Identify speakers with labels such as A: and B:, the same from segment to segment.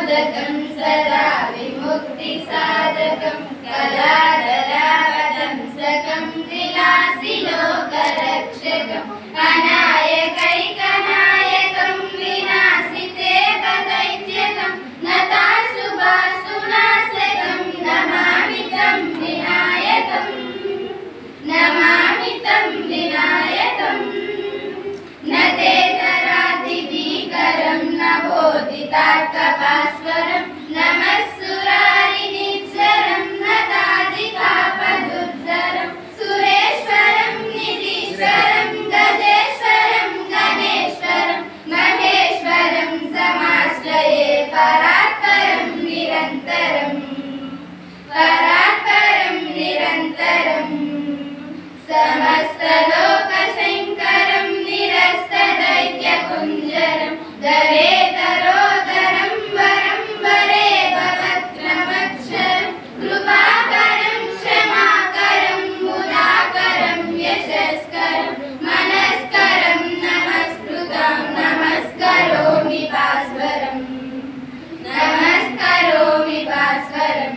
A: मोदकं सदा विमुक्तिसाधकं कलाधरावतंसकं विलासिलोकरक्षकं अनायकैकनायकं विनाशिते पदैत्यकं नताशुभासुनाशकं नमामि तं विनायकं नमामि तं विनायकं न ते तरातिभीकरं न बोधितार्कभास्वरं नमः सुरारिनिर्झरं नताधिकापदुर्धरं सुरेश्वरं निधीश्वरं गजेश्वरं गणेश्वरं महेश्वरं समाश्रये परात्परं निरन्तरं समस्तलोकशङ्करं निरस्तदैत्यकुञ्जरं दरेतरोदरं वरं वरे भवत्रमक्षरं कृपाकरं क्षमाकरं मुदाकरं यशस्करं मनस्करं नमस्कृतं नमस्करोमि भास्वरं नमस्करोमि भास्वरम्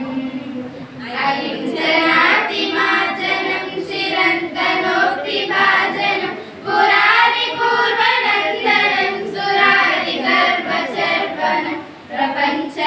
A: अयुञ्जनातिमार्जनं चिरन्तनोऽप्यभाजनं पुरारिपूर्वनन्दनं सुरारिगर्भशर्वनं प्रपञ्चनाशभीषणं